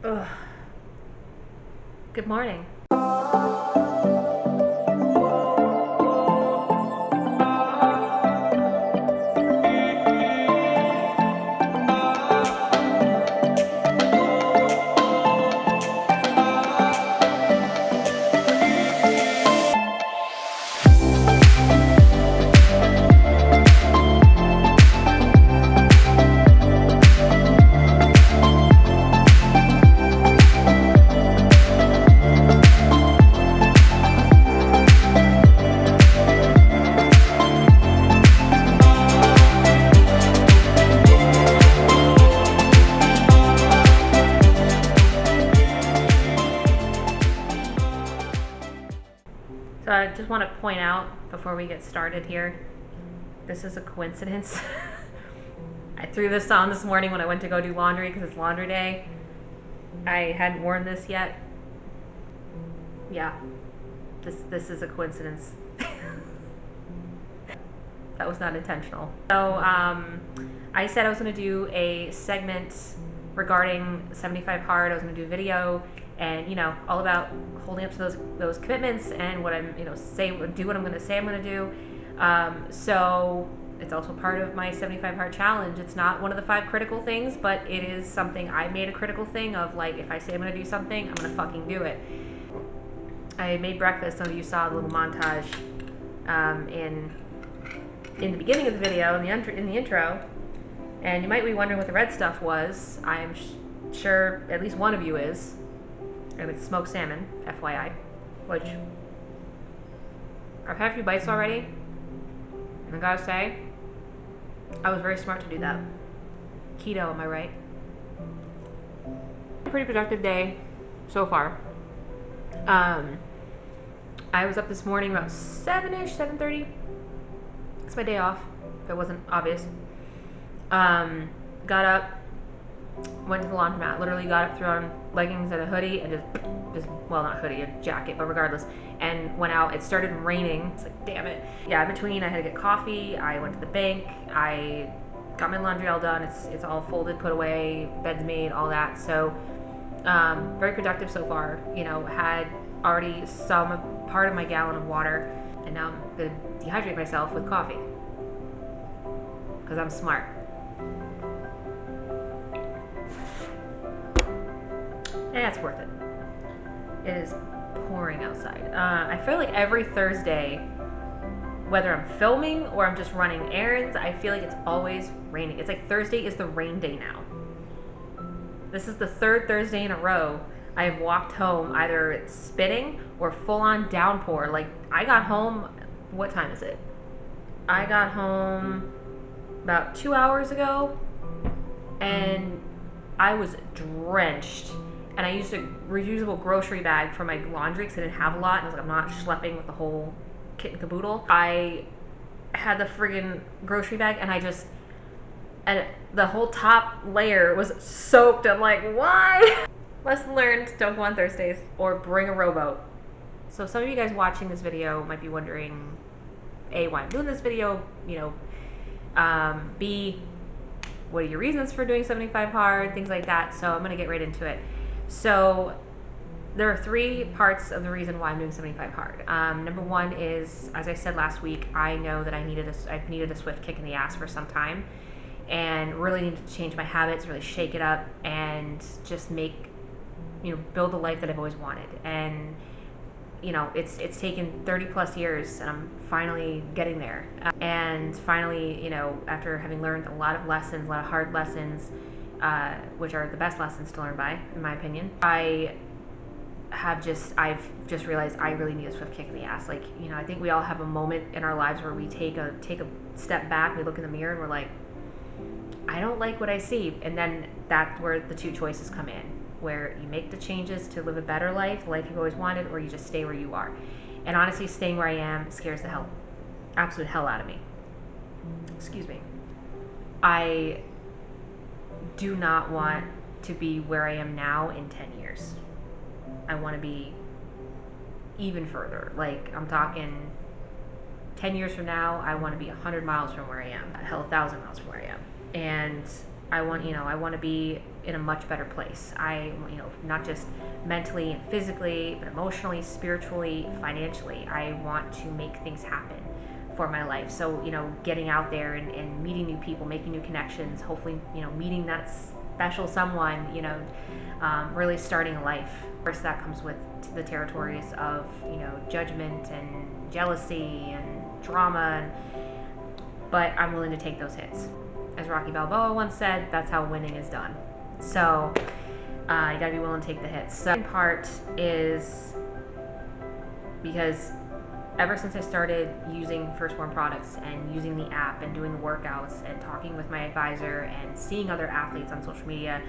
Ugh. Good morning. So I just want to point out before we get started here, this is a coincidence. I threw this on this morning when I went to go do laundry because it's laundry day. I hadn't worn this yet. Yeah, this is a coincidence. That was not intentional. So I said I was going to do a segment regarding 75 Hard. I was going to do a video and, all about holding up to those commitments and what I'm, do what I'm going to say I'm going to do. So it's also part of my 75 Hard challenge. It's not one of the 5 critical things, but it is something I made a critical thing of, like, if I say I'm going to do something, I'm going to fucking do it. I made breakfast. Some of you saw the little montage in the beginning of the video, in the intro, and you might be wondering what the red stuff was. I'm sure at least one of you is. And it's smoked salmon, FYI, which I've had a few bites already, and I gotta say, I was very smart to do that. Keto, am I right? Pretty productive day so far. I was up this morning about 7-ish, 7:30. It's my day off, if it wasn't obvious. Got up, went to the laundromat, literally got up, threw on leggings and a hoodie, and well, not hoodie, a jacket, but regardless, and went out. It started raining. It's like, damn it. Yeah, in between, I had to get coffee, I went to the bank, I got my laundry all done, it's all folded, put away, bed's made, all that, so, very productive so far. Had already some part of my gallon of water, and now I'm gonna dehydrate myself with coffee, because I'm smart. And it's worth it. It is pouring outside. I feel like every Thursday, whether I'm filming or I'm just running errands, I feel like it's always raining. It's like Thursday is the rain day now. This is the 3rd Thursday in a row I have walked home either it's spitting or full-on downpour. Like, I got home, what time is it? I got home about 2 hours ago, and I was drenched. And I used a reusable grocery bag for my laundry because I didn't have a lot, and I was like, I'm not schlepping with the whole kit and caboodle. I had the friggin' grocery bag, and the whole top layer was soaked. I'm like, why? Lesson learned, don't go on Thursdays, or bring a rowboat. So some of you guys watching this video might be wondering, A, why I'm doing this video, B, what are your reasons for doing 75 Hard, things like that. So I'm gonna get right into it. So there are 3 parts of the reason why I'm doing 75 Hard. Number 1 is, as I said last week, I know that I've needed a swift kick in the ass for some time, and really needed to change my habits, really shake it up, and just build the life that I've always wanted. And it's taken 30 plus years, and I'm finally getting there. And finally, after having learned a lot of lessons, a lot of hard lessons, which are the best lessons to learn by, in my opinion, I've just realized I really need a swift kick in the ass. Like, I think we all have a moment in our lives where we take a step back, we look in the mirror, and we're like, I don't like what I see. And then that's where the 2 choices come in, where you make the changes to live a better life, the life you've always wanted, or you just stay where you are. And honestly, staying where I am scares the absolute hell out of me. Excuse me. I do not want to be where I am now in 10 years. I want to be even further. Like, I'm talking 10 years from now, I want to be 100 miles from where I am. Hell, 1,000 miles from where I am. And I want to be in a much better place. Not just mentally and physically, but emotionally, spiritually, financially. I want to make things happen for my life. So, getting out there and meeting new people, making new connections, hopefully, meeting that special someone, really starting a life. Of course, that comes with the territories of, judgment and jealousy and drama, but I'm willing to take those hits. As Rocky Balboa once said, that's how winning is done. So you gotta be willing to take the hits. The second part is because ever since I started using Firstborn products and using the app and doing the workouts and talking with my advisor and seeing other athletes on social media,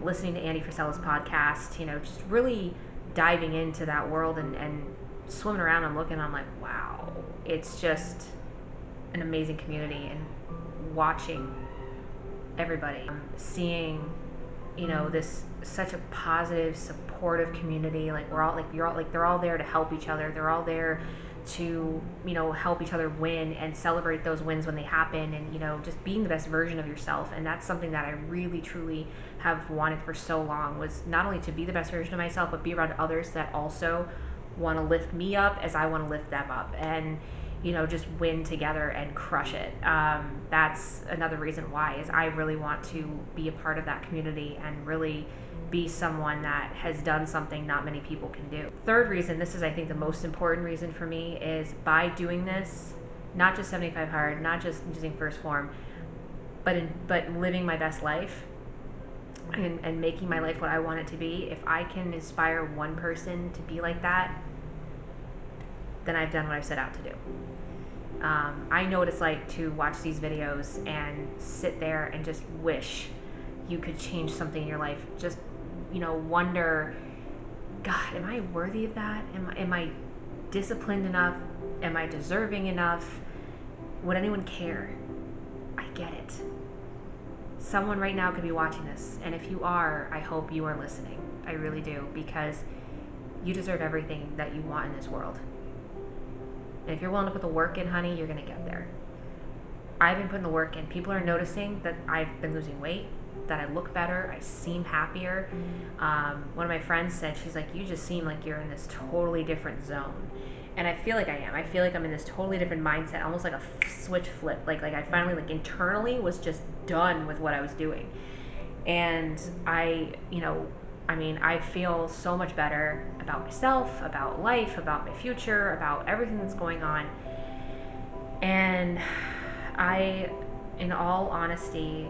listening to Andy Frisella's podcast, just really diving into that world and swimming around and looking, I'm like, wow, it's just an amazing community. And watching everybody, seeing, this such a positive, supportive community. Like they're all there to help each other. They're all there to, help each other win and celebrate those wins when they happen, and, just being the best version of yourself. And that's something that I really, truly have wanted for so long, was not only to be the best version of myself, but be around others that also want to lift me up as I want to lift them up. And just win together and crush it. That's another reason why, is I really want to be a part of that community and really be someone that has done something not many people can do. Third reason, this is I think the most important reason for me, is by doing this, not just 75 Hard, not just using First Form, but living my best life and making my life what I want it to be. If I can inspire one person to be like that, then I've done what I've set out to do. I know what it's like to watch these videos and sit there and just wish you could change something in your life. Just, wonder, God, am I worthy of that? Am I disciplined enough? Am I deserving enough? Would anyone care? I get it. Someone right now could be watching this, and if you are, I hope you are listening. I really do, because you deserve everything that you want in this world. And if you're willing to put the work in, honey, you're going to get there. I've been putting the work in. People are noticing that I've been losing weight, that I look better, I seem happier. One of my friends said, she's like, you just seem like you're in this totally different zone. And I feel like I am. I feel like I'm in this totally different mindset, almost like a switch flip. Like I finally, internally was just done with what I was doing. And I feel so much better about myself, about life, about my future, about everything that's going on. And I, in all honesty,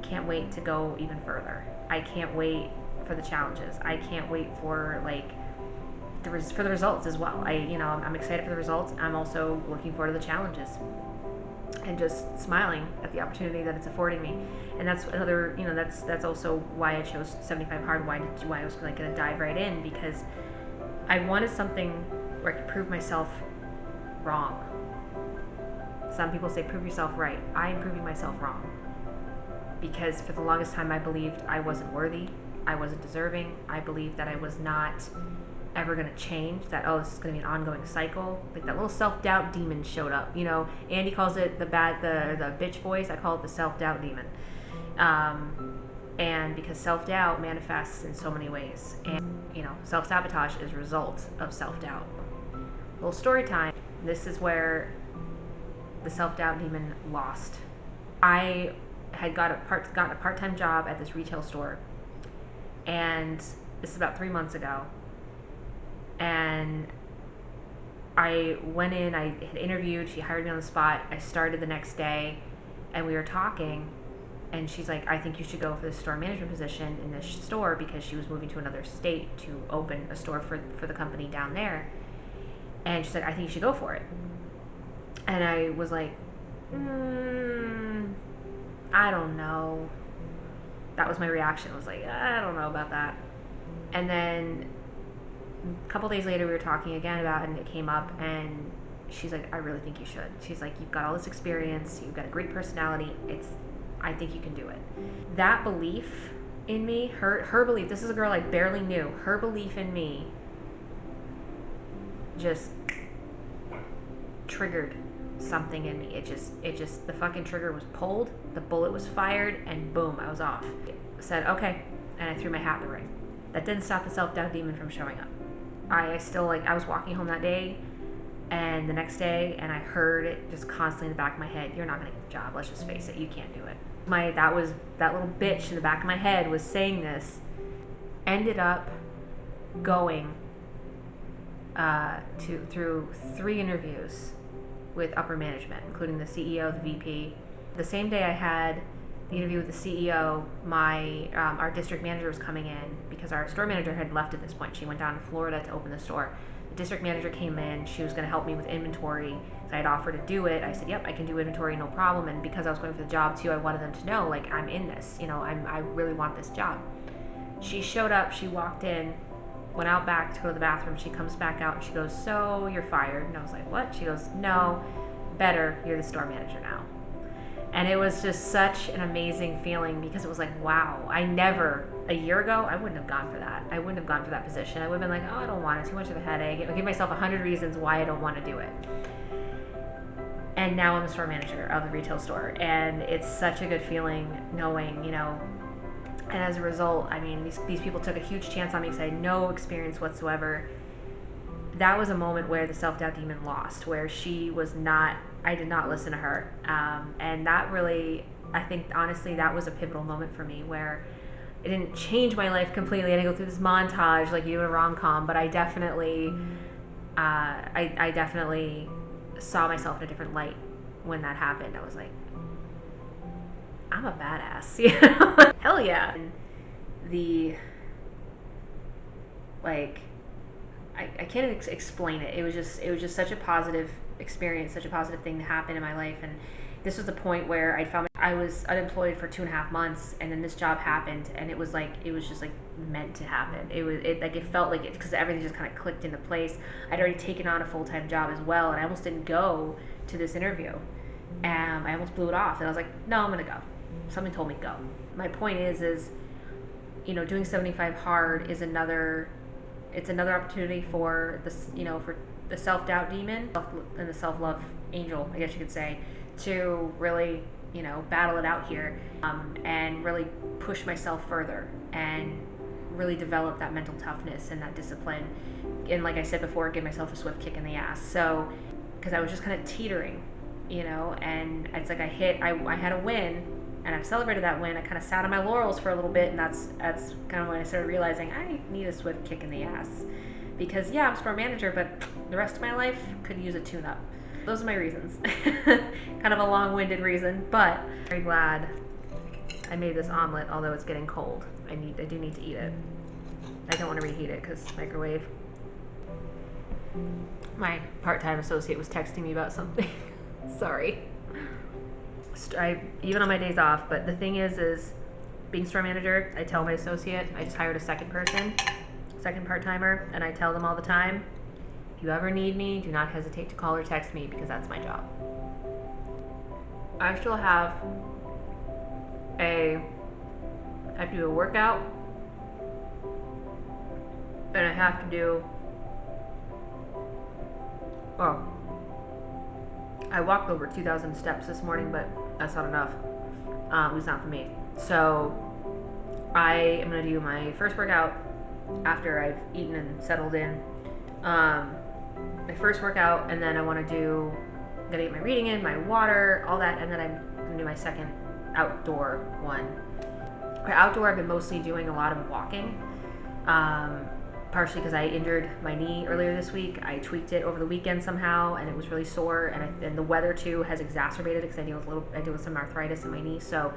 can't wait to go even further. I can't wait for the challenges. I can't wait for for the results as well. I'm excited for the results. I'm also looking forward to the challenges and just smiling at the opportunity that it's affording me. And that's another, that's also why I chose 75 Hard, why I was going to dive right in, because I wanted something where I could prove myself wrong. Some people say prove yourself right. I'm proving myself wrong, because for the longest time I believed I wasn't worthy, I wasn't deserving, I believed that I was not ever going to change, that this is going to be an ongoing cycle. Like that little self-doubt demon showed up. Andy calls it the bitch voice. I call it the self-doubt demon. And because self-doubt manifests in so many ways, and self-sabotage is a result of self-doubt. Little story time. This is where the self-doubt demon lost. I had gotten a part-time job at this retail store, and this is about 3 months ago. And I went in, I had interviewed, she hired me on the spot. I started the next day, and we were talking, and she's like, I think you should go for the store management position in this store, because she was moving to another state to open a store for the company down there. And she's like, I think you should go for it. And I was like, I don't know. That was my reaction. I was like, I don't know about that. And then a couple days later, we were talking again about it, and it came up, and she's like, I really think you should. She's like, you've got all this experience, you've got a great personality, I think you can do it. That belief in me, her belief, this is a girl I barely knew, her belief in me just triggered something in me. It just, the fucking trigger was pulled, the bullet was fired, and boom, I was off. I said, okay, and I threw my hat in the ring. That didn't stop the self-doubt demon from showing up. I still, like, I was walking home that day and the next day, and I heard it just constantly in the back of my head, you're not gonna get the job, let's just face it, you can't do it. That little bitch in the back of my head was saying this, ended up going through 3 interviews with upper management, including the CEO, the VP. The same day I had the interview with the CEO, our district manager was coming in because our store manager had left at this point. She went down to Florida to open the store. The district manager came in. She was going to help me with inventory. So I had offered to do it. I said, yep, I can do inventory, no problem. And because I was going for the job too, I wanted them to know, like, I'm in this. You know, I really want this job. She showed up. She walked in, went out back to go to the bathroom. She comes back out and she goes, so you're fired. And I was like, what? She goes, no, better, you're the store manager now. And it was just such an amazing feeling because it was like, wow, a year ago, I wouldn't have gone for that. I wouldn't have gone for that position. I would have been like, oh, I don't want it, too much of a headache. I'll give myself 100 reasons why I don't want to do it. And now I'm the store manager of the retail store. And it's such a good feeling knowing, you know, and as a result, I mean, these people took a huge chance on me because I had no experience whatsoever. That was a moment where the self-doubt demon lost, where I did not listen to her. And that really, I think, honestly, that was a pivotal moment for me where it didn't change my life completely. I didn't go through this montage like you do in a rom-com, but I definitely, I definitely saw myself in a different light when that happened. I was like, I'm a badass, you know? Hell yeah. And I can't explain it. It was just such a positive experience, such a positive thing to happen in my life. And this was the point where I was unemployed for 2.5 months, and then this job happened, and it was just like meant to happen. It felt like it, because everything just kind of clicked into place. I'd already taken on a full-time job as well, and I almost didn't go to this interview. I almost blew it off, and I was like, no, I'm gonna go. Something told me go. My point is, you know, doing 75 hard is another opportunity for this, you know, for the self-doubt demon and the self-love angel, I guess you could say, to really, you know, battle it out here, and really push myself further and really develop that mental toughness and that discipline. And like I said before, give myself a swift kick in the ass. So, because I was just kind of teetering, you know, and it's like I had a win, and I've celebrated that win. I kind of sat on my laurels for a little bit, and that's kind of when I started realizing I need a swift kick in the ass. Because yeah, I'm store manager, but the rest of my life could use a tune-up. Those are my reasons. Kind of a long-winded reason, but I'm very glad I made this omelet, although it's getting cold. I do need to eat it. I don't want to reheat it because microwave. My part-time associate was texting me about something. Sorry. Even on my days off, but the thing is being store manager, I tell my associate, I just hired a second part-timer, and I tell them all the time, if you ever need me, do not hesitate to call or text me, because that's my job. I still have I have to do a workout, and I have to do, well, I walked over 2,000 steps this morning, but that's not enough. At least not for me. So I am going to do my first workout after I've eaten and settled in. My first workout, and then I want to get my reading in, my water, all that, and then I'm going to do my second outdoor one. For outdoor, I've been mostly doing a lot of walking. Partially because I injured my knee earlier this week. I tweaked it over the weekend somehow, and it was really sore. And the weather too has exacerbated it because I deal with some arthritis in my knee, so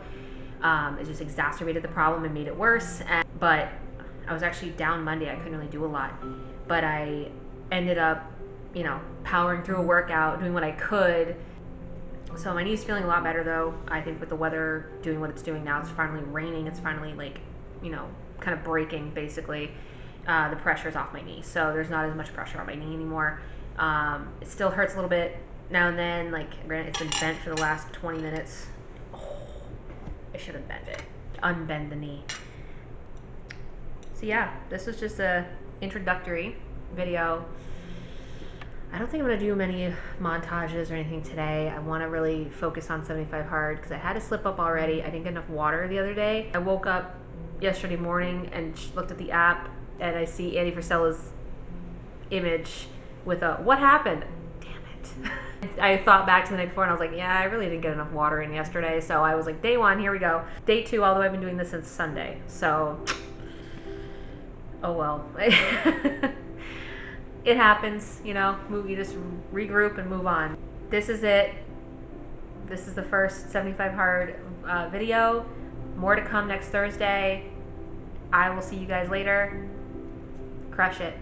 it just exacerbated the problem and made it worse. But I was actually down Monday. I couldn't really do a lot, but I ended up, you know, powering through a workout, doing what I could. So my knee's feeling a lot better though. I think with the weather doing what it's doing now, it's finally raining. It's finally, like, you know, kind of breaking basically. The pressure's off my knee, so there's not as much pressure on my knee anymore. It still hurts a little bit now and then. Like, granted, it's been bent for the last 20 minutes. Oh, I should have bent it. Unbend the knee. So yeah, this was just a introductory video I don't think I'm going to do many montages or anything today. I want to really focus on 75 hard because I had a slip up already. I didn't get enough water the other day. I woke up yesterday morning and looked at the app and I see Andy Frisella's image with a, what happened? Damn it. I thought back to the night before and I was like, yeah, I really didn't get enough water in yesterday. So I was like, day one, here we go. Day two, although I've been doing this since Sunday. So, oh well. It happens, you know, you just regroup and move on. This is it. This is the first 75 hard video. More to come next Thursday. I will see you guys later. Crush it.